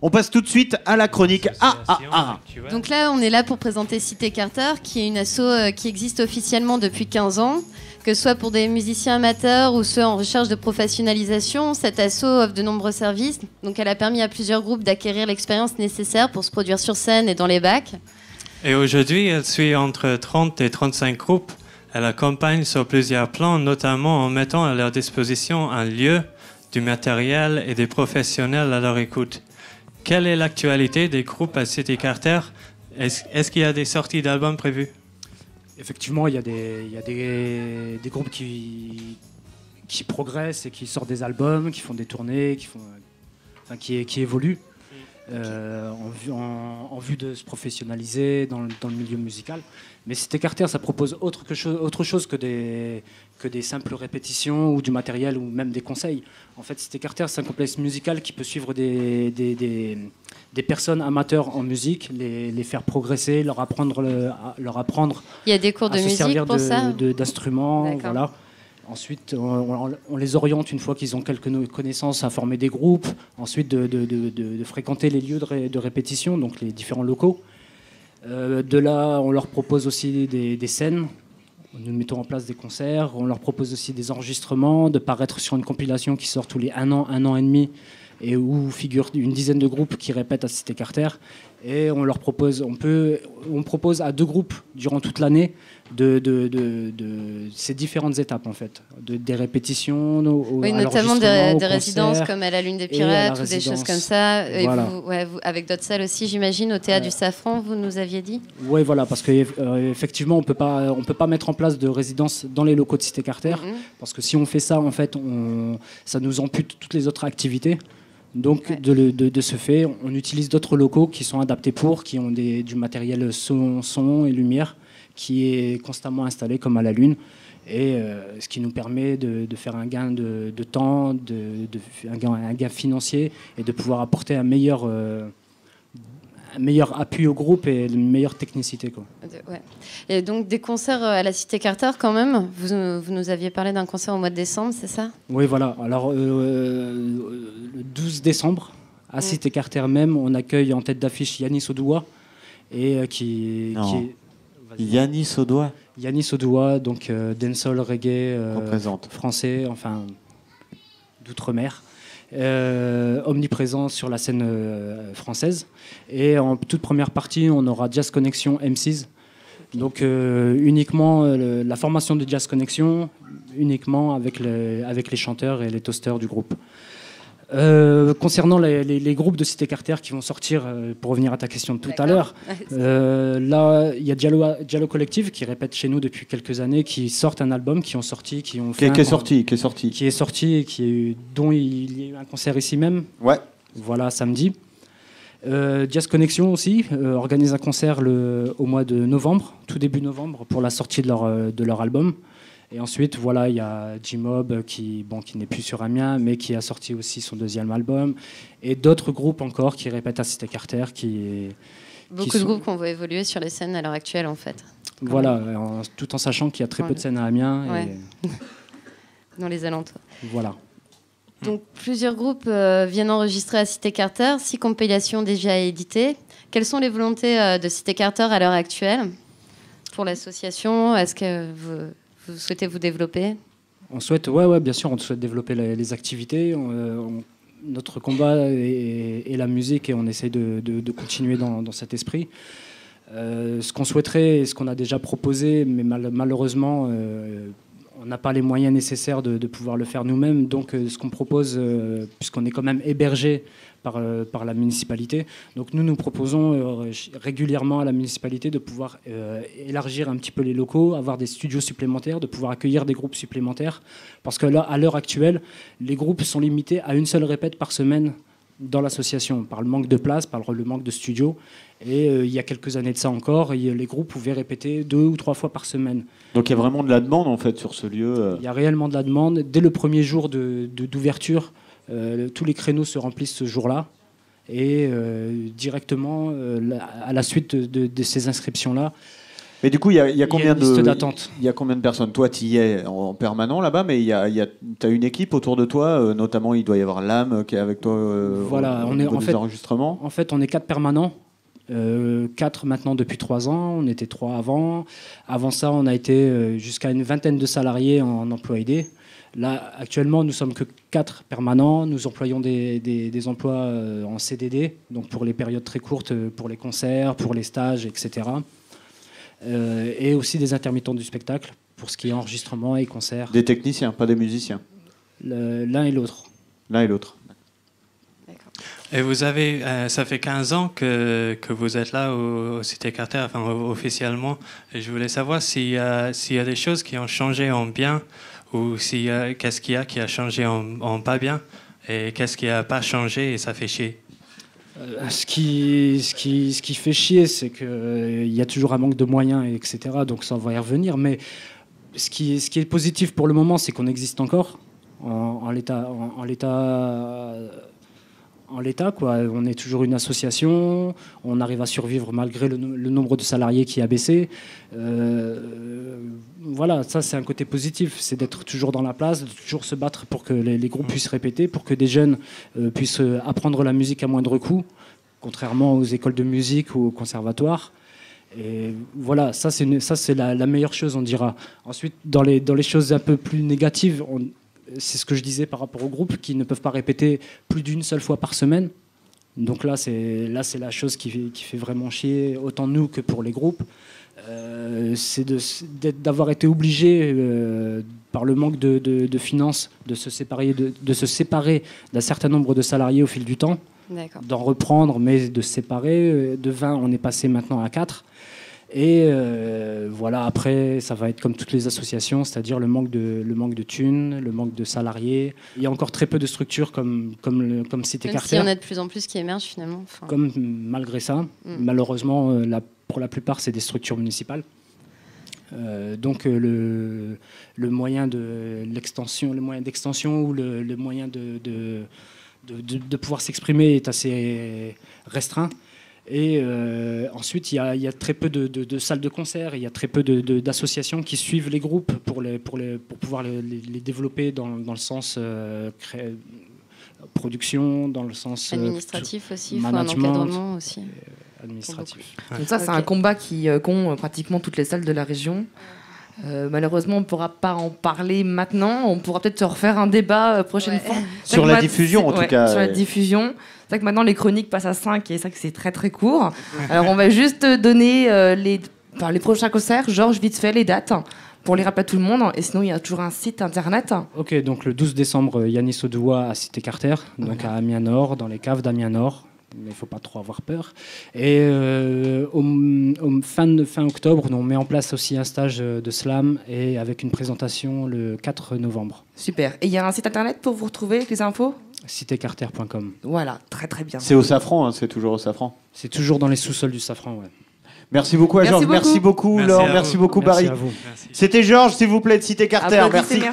On passe tout de suite à la chronique Donc là, on est là pour présenter Cité Carter, qui est une asso qui existe officiellement depuis 15 ans. Que ce soit pour des musiciens amateurs ou ceux en recherche de professionnalisation, cette asso offre de nombreux services. Donc elle a permis à plusieurs groupes d'acquérir l'expérience nécessaire pour se produire sur scène et dans les bacs. Et aujourd'hui, elle suit entre 30 et 35 groupes. Elle accompagne sur plusieurs plans, notamment en mettant à leur disposition un lieu, du matériel et des professionnels à leur écoute. Quelle est l'actualité des groupes à Cité Carter? Est-ce qu'il y a des sorties d'albums prévues? Effectivement, il y a des groupes qui progressent et qui sortent des albums, qui font des tournées, qui évoluent en vue de se professionnaliser dans le milieu musical. Mais Cité Carter, ça propose autre chose que des simples répétitions ou du matériel ou même des conseils. En fait, Cité Carter, c'est un complexe musical qui peut suivre des personnes amateurs en musique, les faire progresser, leur apprendre. Il y a des cours de musique pour ça d'instruments, voilà. Ensuite, on les oriente une fois qu'ils ont quelques connaissances à former des groupes. Ensuite, de fréquenter les lieux de répétition, donc les différents locaux. De là, on leur propose aussi des scènes. Nous mettons en place des concerts. On leur propose aussi des enregistrements, de paraître sur une compilation qui sort tous les un an et demi, et où figure une dizaine de groupes qui répètent à Cité Carter. Et on propose à 2 groupes durant toute l'année de ces différentes étapes en fait, des répétitions, oui, notamment des résidences comme à la Lune des Pirates ou des choses comme ça. Et voilà. vous, avec d'autres salles aussi, j'imagine, au Théâtre du Safran, vous nous aviez dit. Oui, voilà, parce que effectivement, on peut pas mettre en place de résidence dans les locaux de Cité Carter, parce que si on fait ça, en fait, ça nous ampute toutes les autres activités. Donc, de ce fait, on utilise d'autres locaux qui sont adaptés qui ont du matériel son et lumière, qui est constamment installé comme à la Lune, et ce qui nous permet de faire un gain de temps, un gain financier, et de pouvoir apporter un meilleur appui au groupe et une meilleure technicité, quoi. Ouais. Et donc des concerts à la Cité Carter quand même. Vous nous aviez parlé d'un concert au mois de décembre, c'est ça? Oui, voilà. Alors le 12 décembre, à Cité Carter même, on accueille en tête d'affiche Yanis Odoua, et qui est Yanis Odoua. Yanis Odoua, donc dancehall reggae français, enfin d'outre-mer. Omniprésent sur la scène française, et en toute première partie on aura Jazz Connection MCs, donc uniquement la formation de Jazz Connection, uniquement avec les chanteurs et les toasters du groupe. Concernant les groupes de Cité Carter qui vont sortir, pour revenir à ta question de tout à l'heure, là il y a Diallo Collective qui répète chez nous depuis quelques années, qui sortent un album, qui est sorti et dont il y a eu un concert ici même. Ouais. Voilà, samedi. Jazz Connection aussi organise un concert au mois de novembre, tout début novembre, pour la sortie de leur album. Et ensuite, voilà, il y a J-Mob qui n'est plus sur Amiens, mais qui a sorti aussi son 2e album. Et d'autres groupes encore qui répètent à Cité Carter. Beaucoup de groupes qu'on voit évoluer sur les scènes à l'heure actuelle, en fait. Voilà, tout en sachant qu'il y a très peu de scènes à Amiens. Ouais. Dans les alentours. Voilà. Donc, plusieurs groupes viennent enregistrer à Cité Carter, 6 compilations déjà éditées. Quelles sont les volontés de Cité Carter à l'heure actuelle pour l'association? Est-ce que vous souhaitez vous développer? On souhaite, bien sûr, on souhaite développer les activités. Notre combat est la musique, et on essaye de continuer dans cet esprit. Ce qu'on souhaiterait et ce qu'on a déjà proposé, mais malheureusement, on n'a pas les moyens nécessaires de pouvoir le faire nous-mêmes. Donc ce qu'on propose, puisqu'on est quand même hébergé par la municipalité, donc nous proposons régulièrement à la municipalité de pouvoir élargir un petit peu les locaux, avoir des studios supplémentaires, de pouvoir accueillir des groupes supplémentaires, parce que là, à l'heure actuelle, les groupes sont limités à une seule répète par semaine dans l'association, par le manque de place, par le manque de studios. Et il y a quelques années de ça encore, les groupes pouvaient répéter 2 ou 3 fois par semaine. Donc il y a vraiment de la demande en fait sur ce lieu. Il y a réellement de la demande. Dès le premier jour d'ouverture, tous les créneaux se remplissent ce jour-là. Et directement, à la suite de ces inscriptions-là, Mais du coup, il y a combien une liste d'attente. Il y a combien de personnes? Toi, tu y es en permanent là-bas, mais tu as une équipe autour de toi, notamment il doit y avoir l'âme qui est avec toi voilà, au niveau des enregistrements. En fait, on est 4 permanents. 4 maintenant depuis 3 ans. On était 3 avant. Avant ça, on a été jusqu'à une vingtaine de salariés en emploi aidé. Là, actuellement, nous sommes que 4 permanents. Nous employons des emplois en CDD, donc pour les périodes très courtes, pour les concerts, pour les stages, etc. Et aussi des intermittents du spectacle pour ce qui est enregistrement et concerts. Des techniciens, pas des musiciens. L'un et l'autre. L'un et l'autre. Et vous avez, ça fait 15 ans que vous êtes là au Cité Carter, enfin officiellement. Et je voulais savoir s'il y a des choses qui ont changé en bien ou qu'est-ce qu'il y a qui a changé en pas bien et qu'est-ce qui n'a pas changé et ça fait chier. Ce qui fait chier, c'est qu'il y a toujours un manque de moyens, etc. Donc ça, on va y revenir. Mais ce qui est positif pour le moment, c'est qu'on existe encore en l'état, quoi. On est toujours une association, on arrive à survivre malgré le nombre de salariés qui a baissé. Voilà, ça c'est un côté positif, c'est d'être toujours dans la place, de toujours se battre pour que les groupes puissent répéter, pour que des jeunes puissent apprendre la musique à moindre coût, contrairement aux écoles de musique ou aux conservatoires. Et voilà, ça c'est la meilleure chose, on dira. Ensuite, dans les choses un peu plus négatives, c'est ce que je disais par rapport aux groupes qui ne peuvent pas répéter plus d'une seule fois par semaine. Donc là, c'est la chose qui fait vraiment chier, autant nous que pour les groupes. C'est d'avoir été obligé, par le manque de finances, de se séparer d'un certain nombre de salariés au fil du temps, d'en reprendre, mais de se séparer. De 20, on est passé maintenant à 4. Et voilà, après, ça va être comme toutes les associations, c'est-à-dire le manque de thunes, le manque de salariés. Il y a encore très peu de structures comme Cité Carter. Même s'il y en a de plus en plus qui émergent finalement. Enfin... Comme malgré ça, malheureusement, pour la plupart, c'est des structures municipales. Donc le moyen d'extension ou le moyen de pouvoir s'exprimer est assez restreint. Et ensuite, il y a très peu de salles de concert, il y a très peu d'associations qui suivent les groupes pour pouvoir les développer dans le sens production, dans le sens administratif aussi, il faut un management, encadrement aussi. Administratif. Donc ça, c'est un combat qu'ont pratiquement toutes les salles de la région. Malheureusement, on ne pourra pas en parler maintenant. On pourra peut-être refaire un débat prochaine fois. Sur la diffusion, en tout cas. Sur la diffusion. C'est vrai que maintenant, les chroniques passent à 5 et c'est vrai que c'est très très court. Alors, on va juste donner les prochains concerts. Georges, vite fait, les dates pour les rappeler à tout le monde. Et sinon, il y a toujours un site internet. Ok, donc le 12 décembre, Yanis Odoua à Cité Carter, donc à Amiens Nord, dans les caves d'Amiens Nord. Mais il ne faut pas trop avoir peur. Et fin octobre, on met en place aussi un stage de slam et avec une présentation le 4 novembre. Super. Et il y a un site internet pour vous retrouver avec les infos ? citécarter.com. Voilà, très très bien. C'est au Safran, hein, c'est toujours au Safran. C'est toujours dans les sous-sols du Safran, ouais. Merci beaucoup à Georges, merci beaucoup Laure, merci beaucoup Barry. C'était Georges, s'il vous plaît, de Cité Carter. Merci.